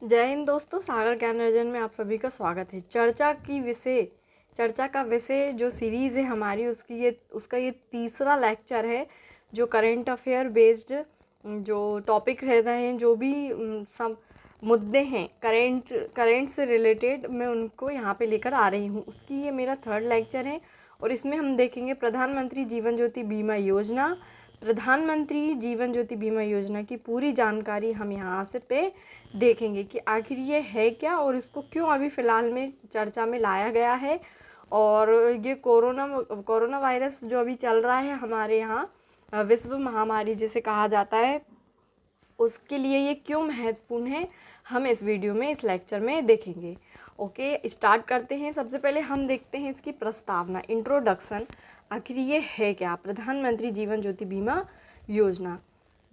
जय हिंद दोस्तों, सागर ज्ञान अर्जन में आप सभी का स्वागत है। चर्चा का विषय जो सीरीज़ है हमारी उसका ये तीसरा लेक्चर है, जो करेंट अफेयर बेस्ड जो टॉपिक रह रहे हैं, जो भी सब मुद्दे हैं करेंट से रिलेटेड, मैं उनको यहाँ पे लेकर आ रही हूँ। उसकी ये मेरा थर्ड लेक्चर है और इसमें हम देखेंगे प्रधानमंत्री जीवन ज्योति बीमा योजना। प्रधानमंत्री जीवन ज्योति बीमा योजना की पूरी जानकारी हम यहाँ से पे देखेंगे कि आखिर ये है क्या और इसको क्यों अभी फ़िलहाल में चर्चा में लाया गया है। और ये कोरोना वायरस जो अभी चल रहा है हमारे यहाँ, विश्व महामारी जिसे कहा जाता है, उसके लिए ये क्यों महत्वपूर्ण है, हम इस वीडियो में, इस लेक्चर में देखेंगे। ओके, स्टार्ट करते हैं। सबसे पहले हम देखते हैं इसकी प्रस्तावना, इंट्रोडक्शन। आखिर ये है क्या प्रधानमंत्री जीवन ज्योति बीमा योजना?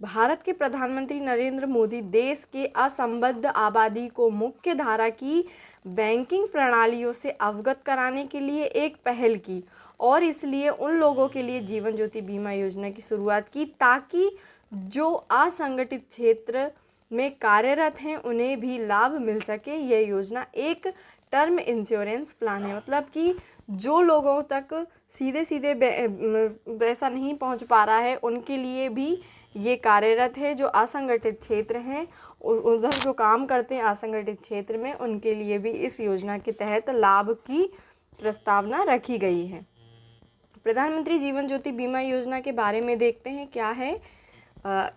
भारत के प्रधानमंत्री नरेंद्र मोदी देश के असंबद्ध आबादी को मुख्य धारा की बैंकिंग प्रणालियों से अवगत कराने के लिए एक पहल की और इसलिए उन लोगों के लिए जीवन ज्योति बीमा योजना की शुरुआत की ताकि जो असंगठित क्षेत्र में कार्यरत हैं उन्हें भी लाभ मिल सके। यह योजना एक टर्म इंश्योरेंस प्लान है, मतलब कि जो लोगों तक सीधे पैसा नहीं पहुंच पा रहा है उनके लिए भी ये कार्यरत है। जो असंगठित क्षेत्र हैं, उधर जो काम करते हैं असंगठित क्षेत्र में, उनके लिए भी इस योजना के तहत लाभ की प्रस्तावना रखी गई है। प्रधानमंत्री जीवन ज्योति बीमा योजना के बारे में देखते हैं क्या है।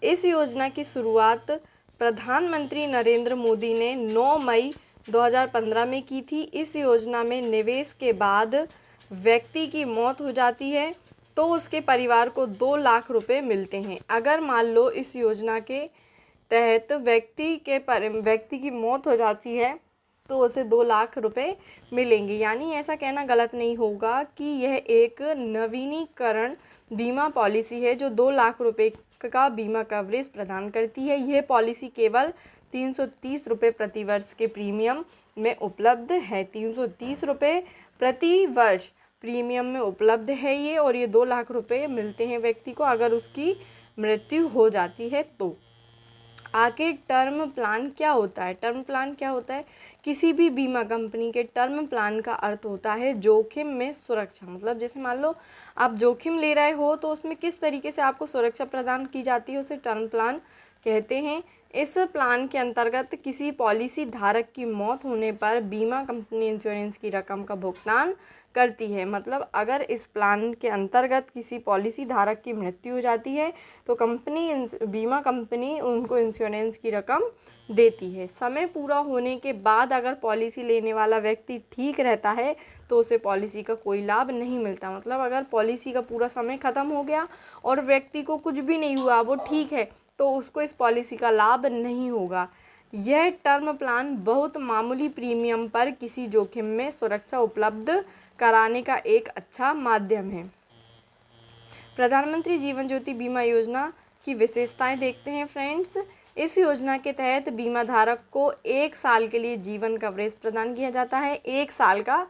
इस योजना की शुरुआत प्रधानमंत्री नरेंद्र मोदी ने 9 मई 2015 में की थी। इस योजना में निवेश के बाद व्यक्ति की मौत हो जाती है तो उसके परिवार को 2 लाख रुपए मिलते हैं। अगर मान लो इस योजना के तहत व्यक्ति की मौत हो जाती है तो उसे 2 लाख रुपए मिलेंगे। यानी ऐसा कहना गलत नहीं होगा कि यह एक नवीनीकरण बीमा पॉलिसी है जो 2 लाख रुपए का बीमा कवरेज प्रदान करती है। यह पॉलिसी केवल 330 रुपये प्रति वर्ष के प्रीमियम में उपलब्ध है। 330 रुपये प्रति वर्ष प्रीमियम में उपलब्ध है ये, और ये 2 लाख रुपए मिलते हैं व्यक्ति को अगर उसकी मृत्यु हो जाती है तो। आखिर टर्म प्लान क्या होता है? टर्म प्लान क्या होता है? किसी भी बीमा कंपनी के टर्म प्लान का अर्थ होता है जोखिम में सुरक्षा। मतलब जैसे मान लो आप जोखिम ले रहे हो तो उसमें किस तरीके से आपको सुरक्षा प्रदान की जाती है, उसे टर्म प्लान कहते हैं। इस प्लान के अंतर्गत किसी पॉलिसी धारक की मौत होने पर बीमा कंपनी इंश्योरेंस की रकम का भुगतान करती है। मतलब अगर इस प्लान के अंतर्गत किसी पॉलिसी धारक की मृत्यु हो जाती है तो बीमा कंपनी उनको इंश्योरेंस की रकम देती है। समय पूरा होने के बाद अगर पॉलिसी लेने वाला व्यक्ति ठीक रहता है तो उसे पॉलिसी का कोई लाभ नहीं मिलता। मतलब अगर पॉलिसी का पूरा समय ख़त्म हो गया और व्यक्ति को कुछ भी नहीं हुआ, वो ठीक है, तो उसको इस पॉलिसी का लाभ नहीं होगा। यह टर्म प्लान बहुत मामूली प्रीमियम पर किसी जोखिम में सुरक्षा उपलब्ध कराने का एक अच्छा माध्यम है। प्रधानमंत्री जीवन ज्योति बीमा योजना की विशेषताएं देखते हैं फ्रेंड्स। इस योजना के तहत बीमा धारक को 1 साल के लिए जीवन कवरेज प्रदान किया जाता है। 1 साल का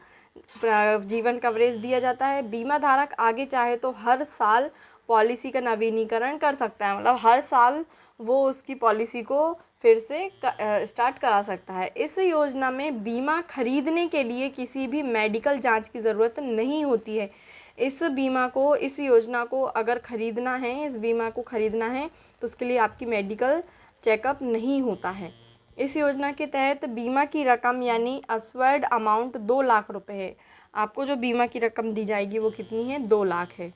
जीवन कवरेज दिया जाता है। बीमा धारक आगे चाहे तो हर साल पॉलिसी का नवीनीकरण कर सकता है। मतलब हर साल वो उसकी पॉलिसी को फिर से स्टार्ट करा सकता है। इस योजना में बीमा खरीदने के लिए किसी भी मेडिकल जांच की ज़रूरत नहीं होती है। इस योजना को अगर ख़रीदना है, इस बीमा को ख़रीदना है तो उसके लिए आपकी मेडिकल चेकअप नहीं होता है। इस योजना के तहत बीमा की रकम यानी अस्वर्ड अमाउंट 2 लाख रुपए है। आपको जो बीमा की रकम दी जाएगी वो कितनी है? 2 लाख है।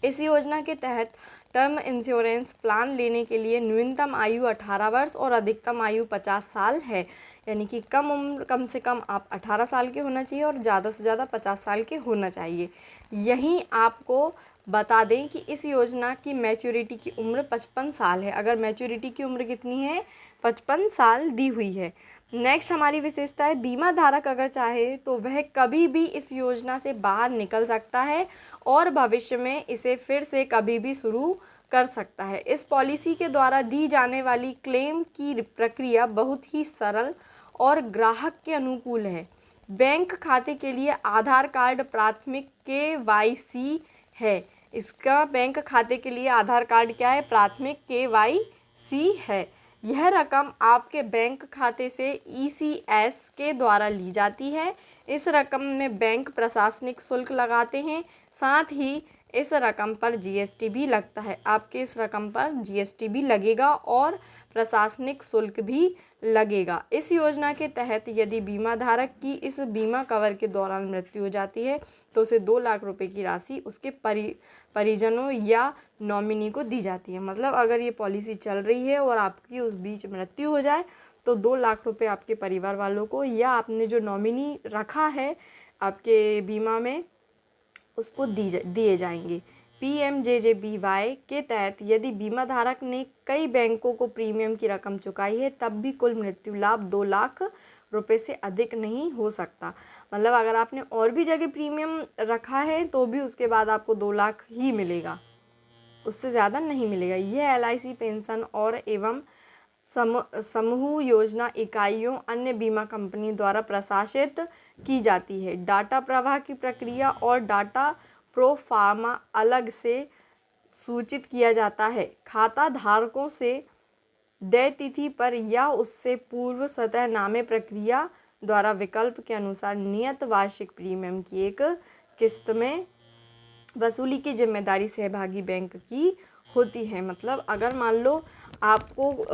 इस योजना के तहत टर्म इंश्योरेंस प्लान लेने के लिए न्यूनतम आयु 18 वर्ष और अधिकतम आयु 50 साल है। यानी कि कम से कम आप 18 साल के होना चाहिए और ज़्यादा से ज़्यादा 50 साल के होना चाहिए। यहीं आपको बता दें कि इस योजना की मैच्योरिटी की उम्र 55 साल है। अगर मैच्योरिटी की उम्र कितनी है? 55 साल दी हुई है। नेक्स्ट हमारी विशेषता है, बीमा धारक अगर चाहे तो वह कभी भी इस योजना से बाहर निकल सकता है और भविष्य में इसे फिर से कभी भी शुरू कर सकता है। इस पॉलिसी के द्वारा दी जाने वाली क्लेम की प्रक्रिया बहुत ही सरल और ग्राहक के अनुकूल है। बैंक खाते के लिए आधार कार्ड प्राथमिक KYC है। इसका बैंक खाते के लिए आधार कार्ड क्या है? प्राथमिक KYC है। यह रकम आपके बैंक खाते से ECS के द्वारा ली जाती है। इस रकम में बैंक प्रशासनिक शुल्क लगाते हैं, साथ ही इस रकम पर GST भी लगता है। आपके इस रकम पर GST भी लगेगा और प्रशासनिक शुल्क भी लगेगा। इस योजना के तहत यदि बीमा धारक की इस बीमा कवर के दौरान मृत्यु हो जाती है तो उसे 2 लाख रुपए की राशि उसके परिजनों या नॉमिनी को दी जाती है। मतलब अगर ये पॉलिसी चल रही है और आपकी उस बीच मृत्यु हो जाए तो 2 लाख रुपए आपके परिवार वालों को या आपने जो नॉमिनी रखा है आपके बीमा में उसको दिए जाएंगे। PMJJBY के तहत यदि बीमा धारक ने कई बैंकों को प्रीमियम की रकम चुकाई है तब भी कुल मृत्यु लाभ 2 लाख रुपए से अधिक नहीं हो सकता। मतलब अगर आपने और भी जगह प्रीमियम रखा है तो भी उसके बाद आपको 2 लाख ही मिलेगा, उससे ज़्यादा नहीं मिलेगा। यह LIC पेंशन और एवं समूह योजना इकाइयों अन्य बीमा कंपनी द्वारा प्रशासित की जाती है। डाटा प्रवाह की प्रक्रिया और डाटा प्रो फार्मा अलग से सूचित किया जाता है। खाता धारकों से देय तिथि पर या उससे पूर्व स्वतः नामे प्रक्रिया द्वारा विकल्प के अनुसार नियत वार्षिक प्रीमियम की एक किस्त में वसूली की जिम्मेदारी सहभागी बैंक की होती है। मतलब अगर मान लो आपको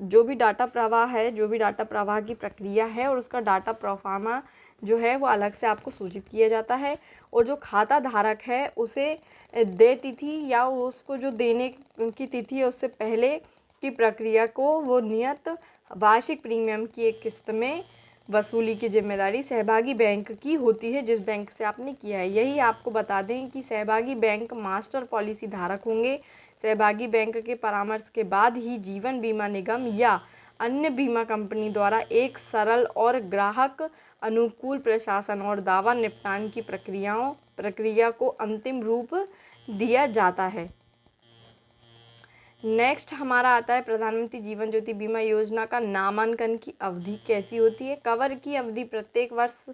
जो भी डाटा प्रवाह है, जो भी डाटा प्रवाह की प्रक्रिया है और उसका डाटा प्रोफार्मा जो है वो अलग से आपको सूचित किया जाता है और जो खाता धारक है उसे देय तिथि या उसको जो देने की तिथि है उससे पहले की प्रक्रिया को वो नियत वार्षिक प्रीमियम की एक किस्त में वसूली की जिम्मेदारी सहभागी बैंक की होती है जिस बैंक से आपने किया है। यही आपको बता दें कि सहभागी बैंक मास्टर पॉलिसी धारक होंगे। सहभागी बैंक के परामर्श के बाद ही जीवन बीमा निगम या अन्य बीमा कंपनी द्वारा एक सरल और ग्राहक अनुकूल प्रशासन और दावा निपटान की प्रक्रिया को अंतिम रूप दिया जाता है। नेक्स्ट हमारा आता है प्रधानमंत्री जीवन ज्योति बीमा योजना का नामांकन की अवधि कैसी होती है। कवर की अवधि प्रत्येक वर्ष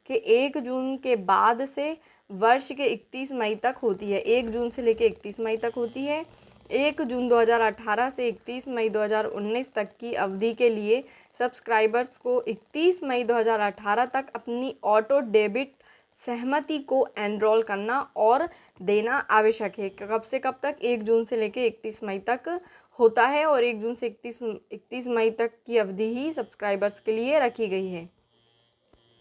के 1 जून के बाद से वर्ष के 31 मई तक होती है। 1 जून से लेकर 31 मई तक होती है। 1 जून 2018 से 31 मई 2019 तक की अवधि के लिए सब्सक्राइबर्स को 31 मई 2018 तक अपनी ऑटो डेबिट सहमति को एनरोल करना और देना आवश्यक है। कब से कब तक? 1 जून से लेकर 31 मई तक होता है और 1 जून से 31 मई तक की अवधि ही सब्सक्राइबर्स के लिए रखी गई है।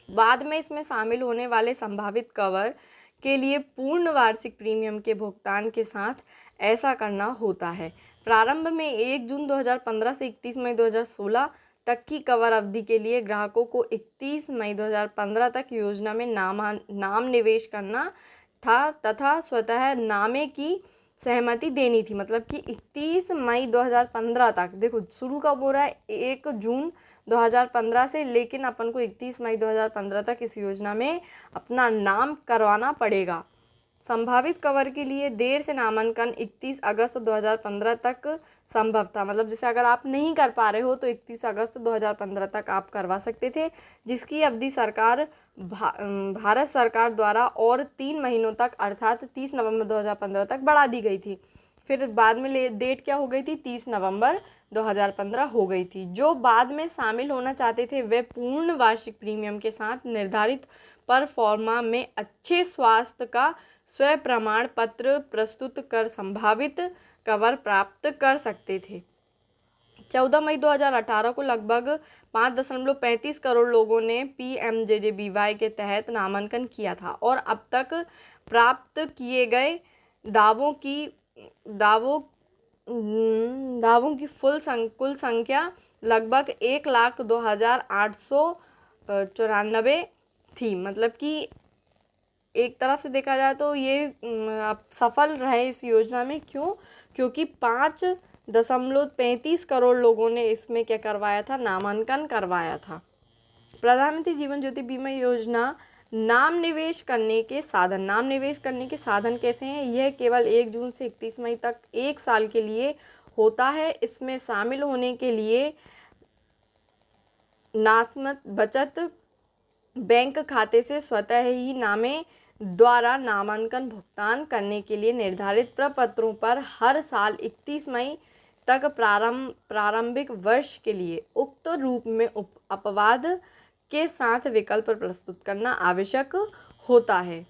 बाद में इसमें शामिल होने वाले संभावित कवर के लिए पूर्ण वार्षिक प्रीमियम के भुगतान के साथ ऐसा करना होता है। प्रारंभ में 1 जून 2015 से 31 मई 2016 तक की कवर अवधि के लिए ग्राहकों को 31 मई 2015 तक योजना में नाम निवेश करना था तथा स्वतः नामे की सहमति देनी थी। मतलब कि 31 मई 2015 तक, देखो शुरू कब हो रहा है 1 जून 2015 से, लेकिन अपन को 31 मई 2015 तक इस योजना में अपना नाम करवाना पड़ेगा। संभावित कवर के लिए देर से नामांकन 31 अगस्त 2015 तक संभव था। मतलब जैसे अगर आप नहीं कर पा रहे हो तो 31 अगस्त 2015 तक आप करवा सकते थे, जिसकी अवधि भारत सरकार द्वारा और 3 महीनों तक अर्थात 30 नवंबर 2015 तक बढ़ा दी गई थी। फिर बाद में डेट क्या हो गई थी? 30 नवंबर 2015 हो गई थी। जो बाद में शामिल होना चाहते थे वे पूर्ण वार्षिक प्रीमियम के साथ निर्धारित परफॉर्मा में अच्छे स्वास्थ्य का स्व प्रमाण पत्र प्रस्तुत कर संभावित कवर प्राप्त कर सकते थे। 14 मई 2018 को लगभग 5.35 करोड़ लोगों ने PMJJBY के तहत नामांकन किया था और अब तक प्राप्त किए गए दावों की कुल संख्या लगभग 1,02,894 थी। मतलब कि एक तरफ से देखा जाए तो ये सफल रहे इस योजना में। क्यों? क्योंकि 5.35 करोड़ लोगों ने इसमें क्या करवाया था? नामांकन करवाया था। प्रधानमंत्री जीवन ज्योति बीमा योजना नाम निवेश करने के साधन कैसे हैं? यह केवल 1 जून से 31 मई तक 1 साल के लिए होता है। इसमें शामिल होने के लिए नास्मत बचत बैंक खाते से स्वतः ही नामे द्वारा नामांकन भुगतान करने के लिए निर्धारित प्रपत्रों पर हर साल 31 मई तक प्रारंभिक वर्ष के लिए उक्त रूप में अपवाद के साथ विकल्प प्रस्तुत करना आवश्यक होता है।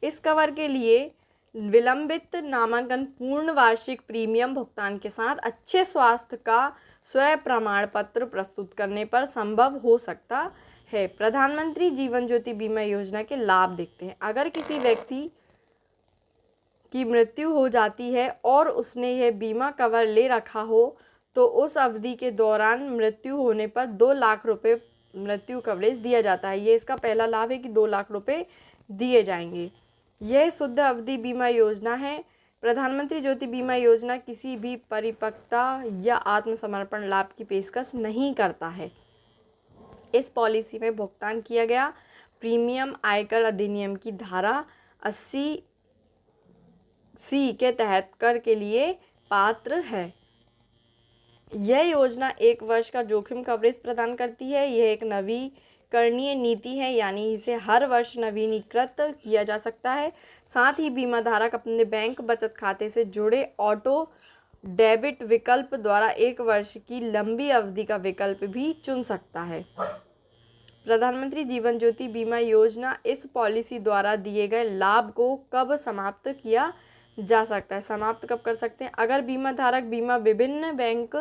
इस कवर के लिए विलंबित नामांकन पूर्ण वार्षिक प्रीमियम भुगतान के साथ अच्छे स्वास्थ्य का स्वयं प्रमाण पत्र प्रस्तुत करने पर संभव हो सकता है। प्रधानमंत्री जीवन ज्योति बीमा योजना के लाभ देखते हैं। अगर किसी व्यक्ति की मृत्यु हो जाती है और उसने यह बीमा कवर ले रखा हो तो उस अवधि के दौरान मृत्यु होने पर 2 लाख रुपए मृत्यु कवरेज दिया जाता है। ये इसका पहला लाभ है कि 2 लाख रुपए दिए जाएंगे। यह शुद्ध अवधि बीमा योजना है। प्रधानमंत्री ज्योति बीमा योजना किसी भी परिपक्वता या आत्मसमर्पण लाभ की पेशकश नहीं करता है। इस पॉलिसी में भुगतान किया गया प्रीमियम आयकर अधिनियम की धारा 80C के तहत कर के लिए पात्र है। यह योजना 1 वर्ष का जोखिम कवरेज प्रदान करती है। यह एक नवीकरणीय नीति है, यानी इसे हर वर्ष नवीनीकृत किया जा सकता है। साथ ही बीमा धारक अपने बैंक बचत खाते से जुड़े ऑटो डेबिट विकल्प द्वारा 1 वर्ष की लंबी अवधि का विकल्प भी चुन सकता है। प्रधानमंत्री जीवन ज्योति बीमा योजना इस पॉलिसी द्वारा दिए गए लाभ को कब समाप्त किया जा सकता है? समाप्त कब कर सकते हैं? अगर बीमा धारक बीमा विभिन्न बैंक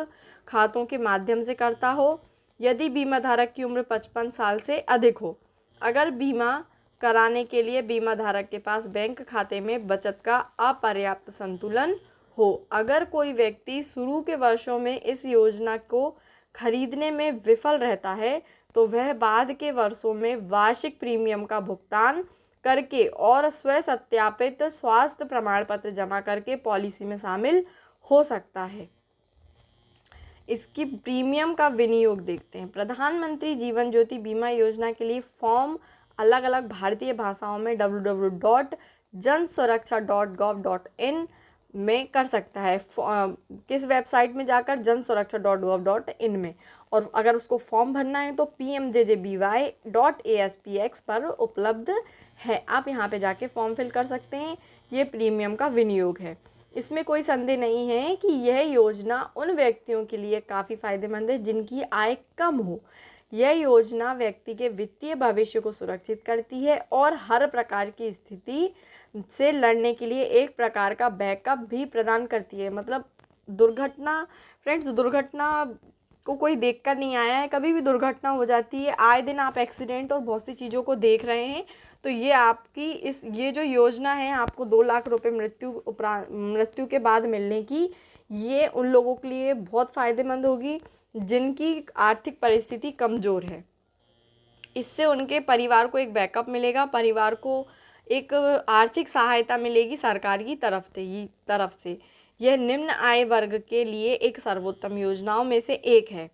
खातों के माध्यम से करता हो, यदि बीमा धारक की उम्र 55 साल से अधिक हो, अगर बीमा कराने के लिए बीमा धारक के पास बैंक खाते में बचत का अपर्याप्त संतुलन हो, अगर कोई व्यक्ति शुरू के वर्षों में इस योजना को खरीदने में विफल रहता है तो वह बाद के वर्षों में वार्षिक प्रीमियम का भुगतान करके और स्वयं सत्यापित स्वास्थ्य प्रमाण पत्र जमा करके पॉलिसी में शामिल हो सकता है। इसकी प्रीमियम का विनियोग देखते हैं। प्रधानमंत्री जीवन ज्योति बीमा योजना के लिए फॉर्म अलग अलग भारतीय भाषाओं में www.jansurakha.gov.in में कर सकता है। किस वेबसाइट में जाकर? jansurakha.gov.in में। और अगर उसको फॉर्म भरना है तो pmjjby.aspx पर उपलब्ध है। आप यहाँ पे जाके फॉर्म फिल कर सकते हैं। ये प्रीमियम का विनियोग है। इसमें कोई संदेह नहीं है कि यह योजना उन व्यक्तियों के लिए काफ़ी फायदेमंद है जिनकी आय कम हो। यह योजना व्यक्ति के वित्तीय भविष्य को सुरक्षित करती है और हर प्रकार की स्थिति से लड़ने के लिए एक प्रकार का बैकअप भी प्रदान करती है। मतलब दुर्घटना, फ्रेंड्स, दुर्घटना को कोई देखकर नहीं आया है, कभी भी दुर्घटना हो जाती है। आए दिन आप एक्सीडेंट और बहुत सी चीज़ों को देख रहे हैं। तो ये आपकी ये जो योजना है आपको 2 लाख रुपए मृत्यु के बाद मिलने की, ये उन लोगों के लिए बहुत फ़ायदेमंद होगी जिनकी आर्थिक परिस्थिति कमज़ोर है। इससे उनके परिवार को एक बैकअप मिलेगा, परिवार को एक आर्थिक सहायता मिलेगी सरकार की तरफ से। यह निम्न आय वर्ग के लिए एक सर्वोत्तम योजनाओं में से एक है।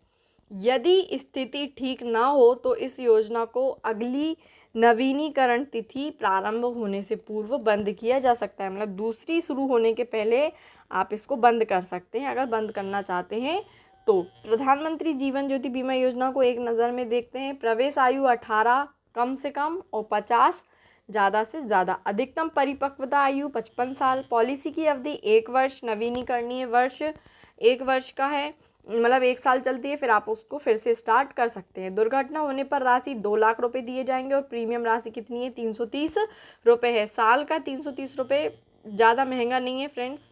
यदि स्थिति ठीक ना हो तो इस योजना को अगली नवीनीकरण तिथि प्रारंभ होने से पूर्व बंद किया जा सकता है। मतलब दूसरी शुरू होने के पहले आप इसको बंद कर सकते हैं अगर बंद करना चाहते हैं तो। प्रधानमंत्री जीवन ज्योति बीमा योजना को एक नज़र में देखते हैं। प्रवेश आयु 18 कम से कम और 50 ज़्यादा से ज़्यादा। अधिकतम परिपक्वता आयु 55 साल। पॉलिसी की अवधि 1 वर्ष। नवीनीकरणीय वर्ष 1 वर्ष का है, मतलब 1 साल चलती है, फिर आप उसको फिर से स्टार्ट कर सकते हैं। दुर्घटना होने पर राशि 2 लाख रुपए दिए जाएंगे और प्रीमियम राशि कितनी है? 330 रुपये है। साल का 330 रुपये ज़्यादा महंगा नहीं है फ्रेंड्स,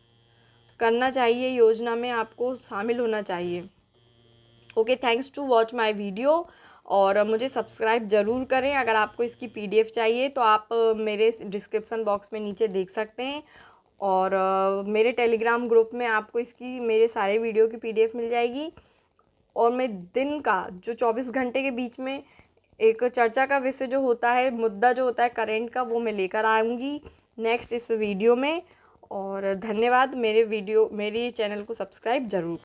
करना चाहिए, योजना में आपको शामिल होना चाहिए। Okay, thanks to watch my video और मुझे सब्सक्राइब ज़रूर करें। अगर आपको इसकी PDF चाहिए तो आप मेरे डिस्क्रिप्शन बॉक्स में नीचे देख सकते हैं और मेरे टेलीग्राम ग्रुप में आपको इसकी मेरे सारे वीडियो की PDF मिल जाएगी। और मैं दिन का जो 24 घंटे के बीच में एक चर्चा का विषय जो होता है, मुद्दा जो होता है करेंट का, वो मैं लेकर आऊँगी नेक्स्ट इस वीडियो में। और धन्यवाद। मेरे चैनल को सब्सक्राइब ज़रूर